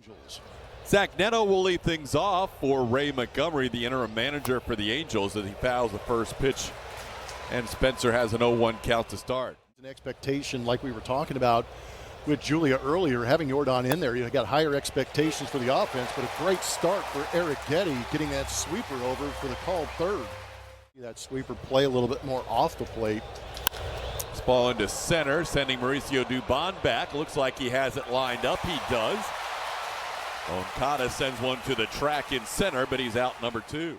Angels. Zach Neto will lead things off for Ray Montgomery, the interim manager for the Angels, as he fouls the first pitch, and Spencer has an 0-1 count to start. An expectation like we were talking about with Julia earlier, having Jordan in there, you got higher expectations for the offense, but a great start for Eric Getty getting that sweeper over for the called third. That sweeper play a little bit more off the plate. This ball into center, sending Mauricio Dubon back. Looks like he has it lined up. He does. Okada sends one to the track in center, but he's out number 2.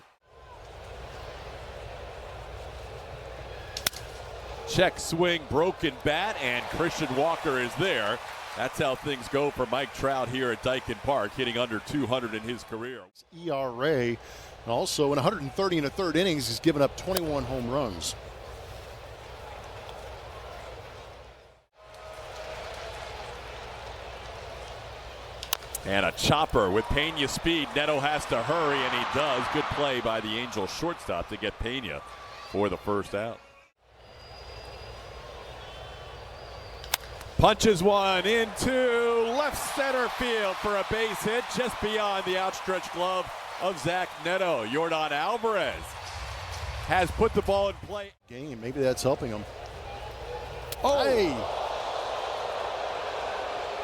Check swing, broken bat, and Christian Walker is there. That's how things go for Mike Trout here at Daikin Park, hitting under 200 in his career. ERA, and also in 130 and a third innings, he's given up 21 home runs. And a chopper with Pena speed. Neto has to hurry, and he does. Good play by the Angels shortstop to get Pena for the first out. Punches one into left center field for a base hit just beyond the outstretched glove of Zach Neto. Yordan Alvarez has put the ball in play. Game, maybe that's helping him. Oh! Hey.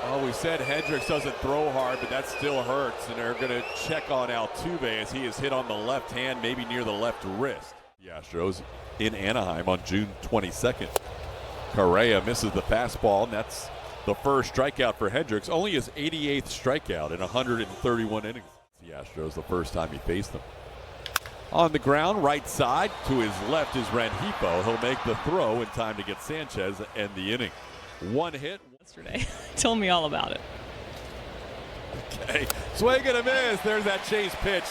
Well, we said Hendricks doesn't throw hard, but that still hurts, and they're going to check on Altuve as he is hit on the left hand, maybe near the left wrist. The Astros in Anaheim on June 22nd. Correa misses the fastball, and that's the first strikeout for Hendricks. Only his 88th strikeout in 131 innings. The Astros the first time he faced them. On the ground, right side, to his left is Rengifo. He'll make the throw in time to get Sanchez and end the inning. One hit. Yesterday. Told me all about it. Okay, swing and a miss. There's that chase pitch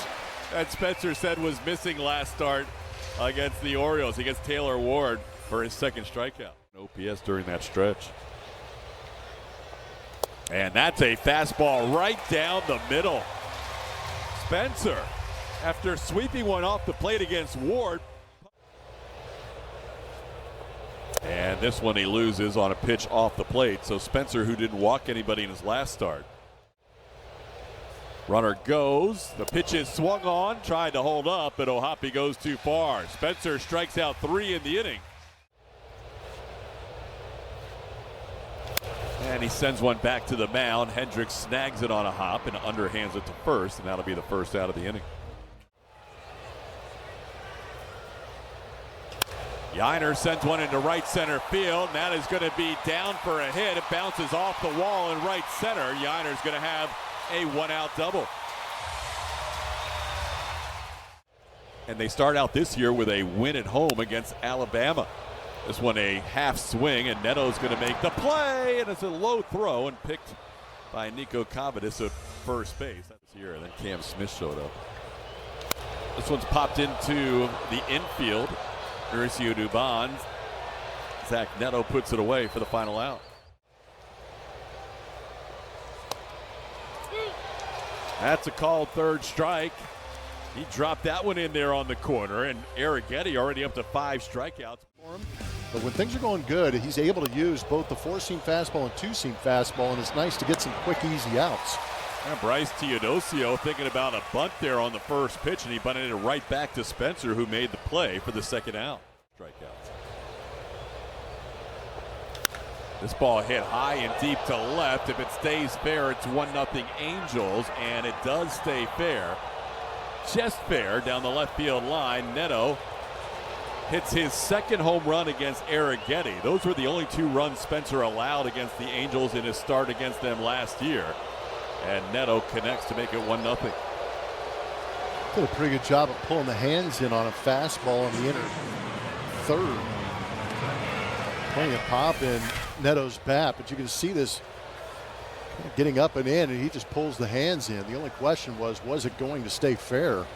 that Spencer said was missing last start against the Orioles. He gets Taylor Ward for his second strikeout. OPS during that stretch. And that's a fastball right down the middle. Spencer, after sweeping one off the plate against Ward. And this one he loses on a pitch off the plate. So Spencer, who didn't walk anybody in his last start. Runner goes. The pitch is swung on, trying to hold up, but O'Hoppe goes too far. Spencer strikes out 3 in the inning. And he sends one back to the mound. Hendricks snags it on a hop and underhands it to first, and that'll be the first out of the inning. Yiner sends one into right center field, and that is going to be down for a hit. It bounces off the wall in right center. Yiner's going to have a 1-out double. And they start out this year with a win at home against Alabama. This one a half swing, and Neto's going to make the play, and it's a low throw and picked by Nico Cavadas at first base. That's here, and then Cam Smith showed up. This one's popped into the infield. Mauricio Dubon. Zach Neto puts it away for the final out. That's a called third strike. He dropped that one in there on the corner, and Eric Getty already up to 5 strikeouts. But when things are going good, he's able to use both the 4-seam fastball and 2-seam fastball, and it's nice to get some quick, easy outs. And Bryce Teodosio thinking about a bunt there on the first pitch, and he bunted it right back to Spencer, who made the play for the second out. Strikeouts. This ball hit high and deep to left. If it stays fair, it's 1-0 Angels, and it does stay fair. Just fair down the left field line. Neto hits his second home run against Eric Getty. Those were the only 2 runs Spencer allowed against the Angels in his start against them last year. And Neto connects to make it 1-0. Did a pretty good job of pulling the hands in on a fastball on the inner third. Playing a pop in Neto's bat, but you can see this getting up and in, and he just pulls the hands in. The only question was it going to stay fair?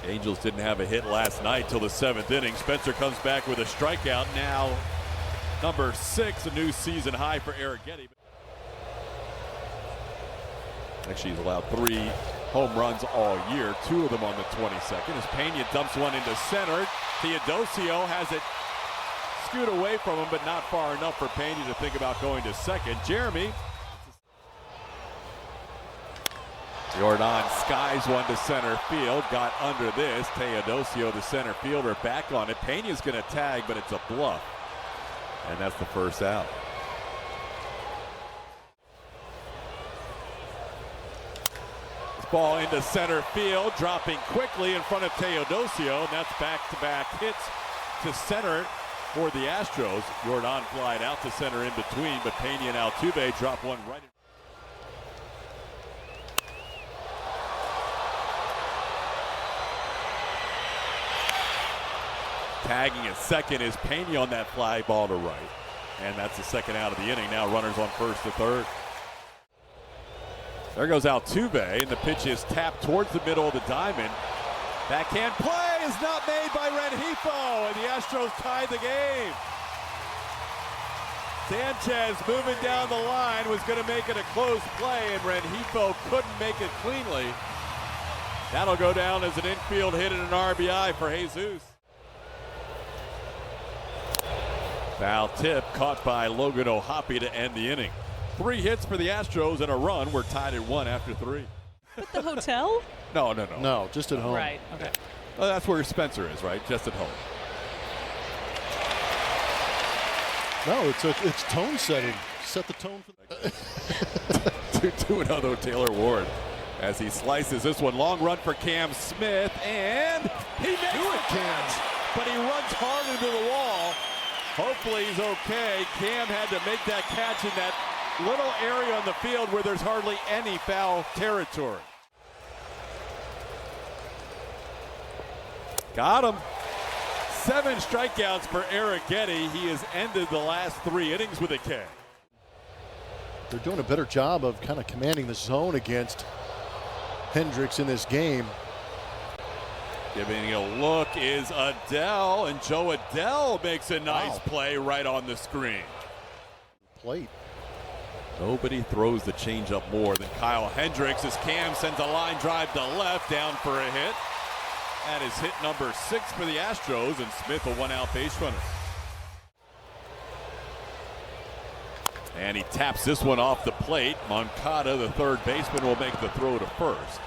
Angels didn't have a hit last night till the 7th inning. Spencer comes back with a strikeout. Now number 6, a new season high for Eric Getty. Actually, he's allowed 3 home runs all year, 2 of them on the 22nd. As Pena dumps one into center, Teodosio has it scoot away from him, but not far enough for Pena to think about going to second. Jeremy. Jordan skies one to center field, got under this. Teodosio, the center fielder, back on it. Pena's going to tag, but it's a bluff. And that's the first out. This ball into center field, dropping quickly in front of Teodosio, and that's back-to-back hits to center for the Astros. Jordan flied out to center in between, but Pena and Altuve drop one right in. Tagging at second is Pena on that fly ball to right. And that's the second out of the inning. Now runners on first to third. There goes Altuve, and the pitch is tapped towards the middle of the diamond. Backhand play is not made by Rengifo, and the Astros tie the game. Sanchez moving down the line was going to make it a close play, and Rengifo couldn't make it cleanly. That'll go down as an infield hit and an RBI for Jesus. Foul tip caught by Logan O'Hoppe to end the inning. 3 hits for the Astros and a run. We're tied at 1 after 3. At the hotel? No. No, just at home. Right, okay. Well, that's where Spencer is, right? Just at home. No, it's tone setting. Set the tone for the to another Taylor Ward as he slices this one. Long run for Cam Smith, and he makes the catch, but he runs hard into the wall. Hopefully he's okay. Cam had to make that catch in that little area on the field where there's hardly any foul territory. Got him. 7 strikeouts for Arrighetti. He has ended the last 3 innings with a K. They're doing a better job of kind of commanding the zone against Hendricks in this game. Giving a look is Adele, and Joe Adele makes a nice play right on the screen. Plate. Nobody throws the changeup more than Kyle Hendricks as Cam sends a line drive to left, down for a hit. That is hit number 6 for the Astros, and Smith a 1-out base runner. And he taps this one off the plate. Moncada, the third baseman, will make the throw to first.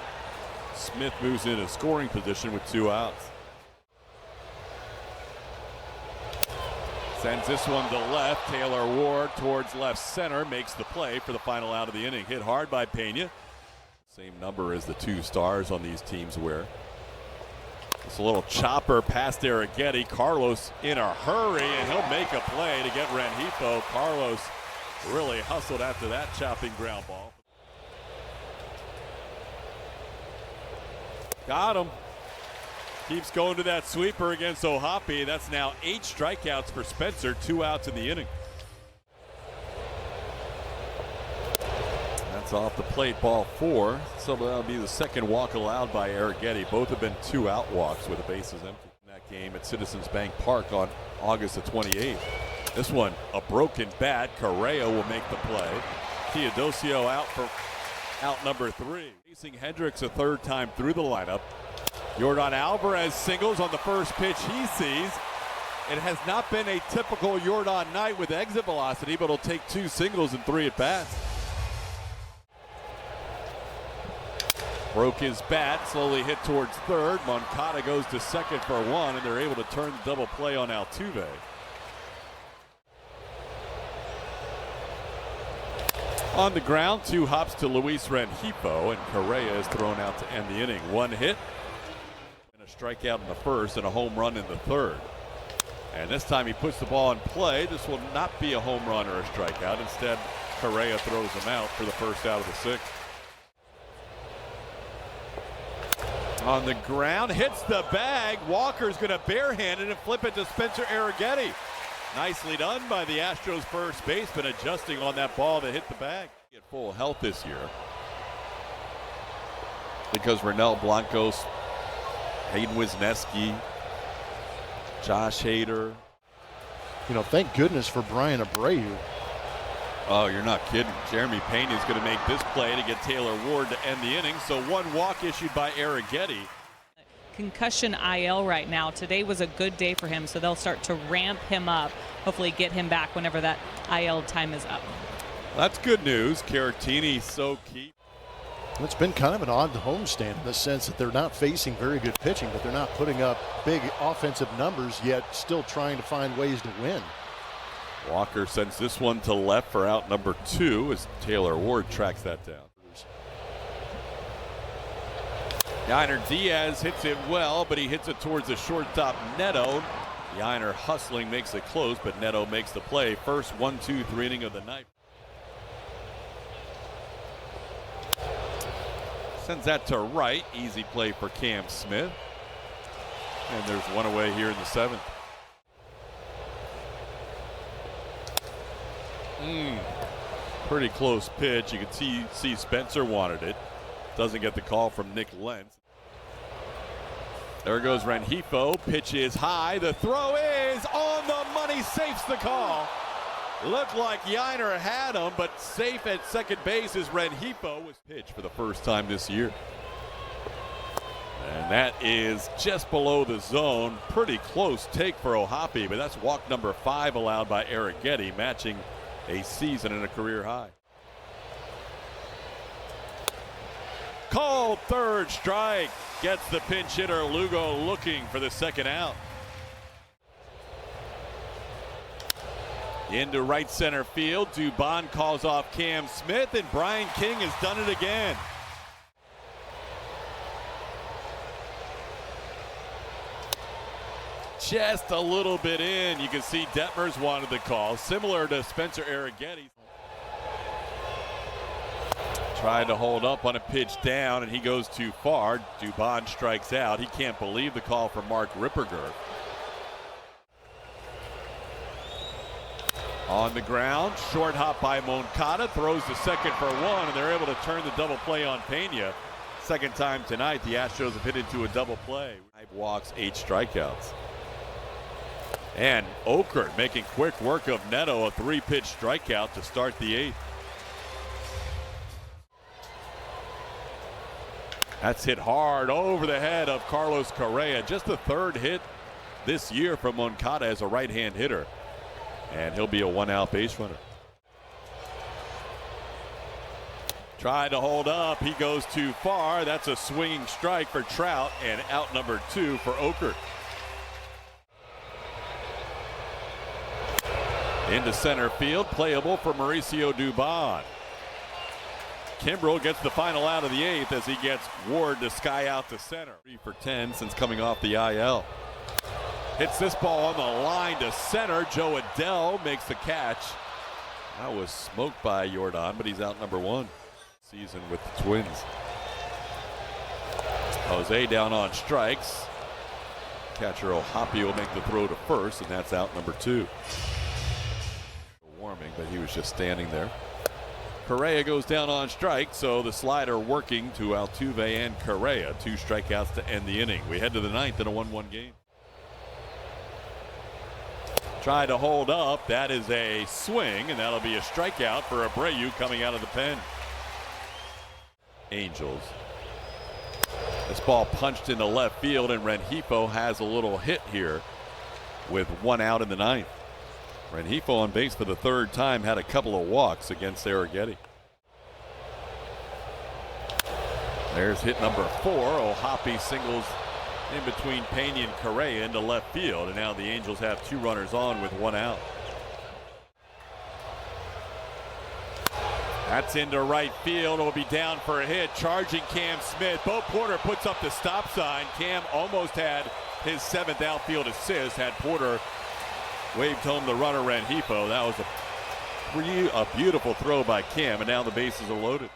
Smith moves into scoring position with 2 outs. Sends this one to left. Taylor Ward towards left center makes the play for the final out of the inning. Hit hard by Pena. Same number as the 2 stars on these teams wear. It's a little chopper past Arrighetti. Carlos in a hurry, and he'll make a play to get Rengifo. Carlos really hustled after that chopping ground ball. Got him. Keeps going to that sweeper against O'Hoppe. That's now 8 strikeouts for Spencer, 2 outs in the inning. That's off the plate, ball 4. So that'll be the second walk allowed by Arrighetti. Both have been 2-out walks with the bases empty in that game at Citizens Bank Park on August the 28th. This one, a broken bat. Correa will make the play. Teodosio out for out number 3. Facing Hendricks a 3rd time through the lineup. Yordan Alvarez singles on the first pitch he sees. It has not been a typical Yordan night with exit velocity, but he'll take 2 singles and 3 at bats. Broke his bat, slowly hit towards third. Moncada goes to second for 1, and they're able to turn the double play on Altuve. On the ground, 2 hops to Luis Rengifo, and Correa is thrown out to end the inning. 1 hit, and a strikeout in the first, and a home run in the third. And this time he puts the ball in play. This will not be a home run or a strikeout. Instead, Correa throws him out for the first out of the 6th. On the ground, hits the bag. Walker's going to barehand it and flip it to Spencer Arrighetti. Nicely done by the Astros first baseman, adjusting on that ball to hit the bag. Get full health this year because Ronel Blancos, Hayden Wisniewski, Josh Hader. You know, thank goodness for Brian Abreu. Oh, you're not kidding. Jeremy Pena is going to make this play to get Taylor Ward to end the inning. So 1 walk issued by Arrighetti. concussion IL right now. Today was a good day for him, so they'll start to ramp him up, hopefully get him back whenever that IL time is up. That's good news. Caratini so key. It's been kind of an odd homestand in the sense that they're not facing very good pitching, but they're not putting up big offensive numbers yet, still trying to find ways to win. Walker sends this one to left for out number 2 as Taylor Ward tracks that down. Yainer Diaz hits it well, but he hits it towards the shortstop Neto. Yainer hustling makes it close, but Neto makes the play. First 1-2-3 inning of the night. Sends that to right. Easy play for Cam Smith. And there's one away here in the 7th. Pretty close pitch. You can see Spencer wanted it. Doesn't get the call from Nick Lentz. There goes Rengifo. Pitch is high. The throw is on the money. Safes the call. Looked like Yainer had him, but safe at second base as Rengifo was pitched for the first time this year. And that is just below the zone. Pretty close take for Ohapi, but that's walk number 5 allowed by Arrighetti, matching a season and a career high. Called third strike. Gets the pinch hitter Lugo looking for the second out. Into right center field. Dubon calls off Cam Smith, and Brian King has done it again. Just a little bit in. You can see Detmers wanted the call, similar to Spencer Arrighetti. Tried to hold up on a pitch down, and he goes too far. Dubon strikes out. He can't believe the call from Mark Ripperger. On the ground, short hop by Moncada, throws to second for 1, and they're able to turn the double play on Pena. Second time tonight, the Astros have hit into a double play. 5 walks, 8 strikeouts. And Okert making quick work of Neto, a 3-pitch strikeout to start the 8th. That's hit hard over the head of Carlos Correa. Just the 3rd hit this year from Moncada as a right-hand hitter. And he'll be a 1-out base runner. Tried to hold up. He goes too far. That's a swinging strike for Trout, and out number 2 for Okert. Into center field. Playable for Mauricio Dubon. Kimbrel gets the final out of the 8th as he gets Ward to sky out to center. 3 for 10 since coming off the IL. Hits this ball on the line to center. Joe Adell makes the catch. That was smoked by Jordan, but he's out number 1 season with the Twins. Jose down on strikes. Catcher Ohapi will make the throw to first, and that's out number 2. Warming, but he was just standing there. Correa goes down on strike, so the slider working to Altuve and Correa. 2 strikeouts to end the inning. We head to the 9th in a 1-1 game. Tried to hold up. That is a swing, and that'll be a strikeout for Abreu coming out of the pen. Angels. This ball punched into left field, and Rengifo has a little hit here with 1 out in the 9th. Rengifo on base for the 3rd time, had a couple of walks against Arrighetti. There's hit number 4. Ohapi singles in between Pena and Correa into left field, and now the Angels have 2 runners on with 1 out. That's into right field. It'll be down for a hit. Charging Cam Smith. Bo Porter puts up the stop sign. Cam almost had his 7th outfield assist. Had Porter waved home the runner Rengifo. That was a beautiful throw by Cam, and now the bases are loaded.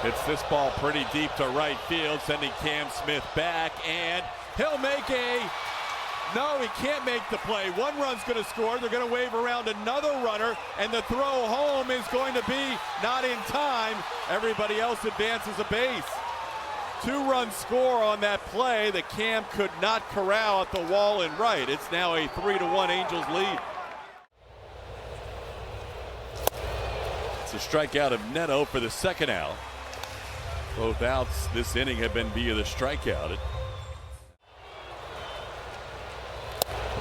Hits this ball pretty deep to right field, sending Cam Smith back, and he'll make no, he can't make the play. 1 run's going to score. They're going to wave around another runner, and the throw home is going to be not in time. Everybody else advances a base. 2-run score on that play that Cam could not corral at the wall and right. It's now a 3-1 Angels lead. It's a strikeout of Neto for the 2nd out. Both outs this inning have been via the strikeout.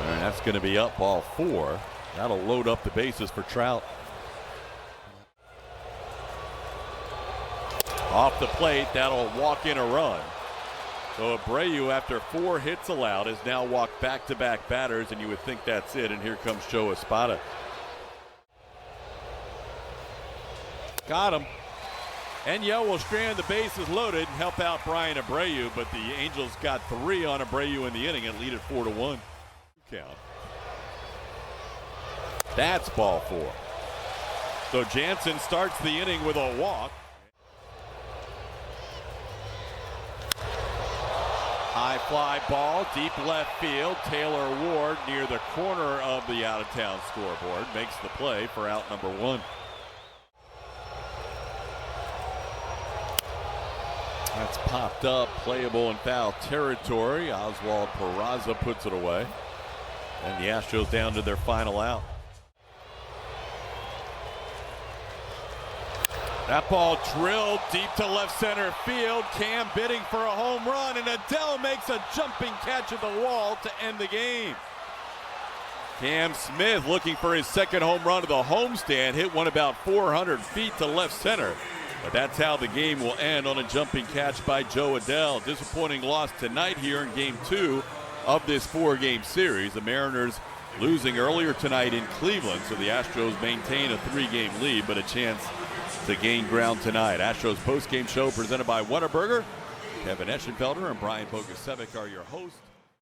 And that's going to be up ball 4. That'll load up the bases for Trout. Off the plate, that'll walk in a run. So Abreu, after 4 hits allowed, has now walked back-to-back batters, and you would think that's it. And here comes Joe Espada. Got him. And Yell will strand the bases loaded and help out Brian Abreu, but the Angels got 3 on Abreu in the inning and lead it 4-1. Count. That's ball 4. So Jansen starts the inning with a walk. High fly ball, deep left field. Taylor Ward near the corner of the out-of-town scoreboard makes the play for out number 1. That's popped up, playable in foul territory. Oswald Peraza puts it away. And the Astros down to their final out. That ball drilled deep to left center field. Cam bidding for a home run, and Adele makes a jumping catch at the wall to end the game. Cam Smith looking for his second home run of the homestand, hit one about 400 feet to left center. But that's how the game will end, on a jumping catch by Joe Adele. Disappointing loss tonight here in game 2 of this 4-game series. The Mariners losing earlier tonight in Cleveland, so the Astros maintain a 3-game lead, but a chance to gain ground tonight. Astros postgame show presented by Whataburger. Kevin Eschenfelder and Brian Bogusevic are your hosts.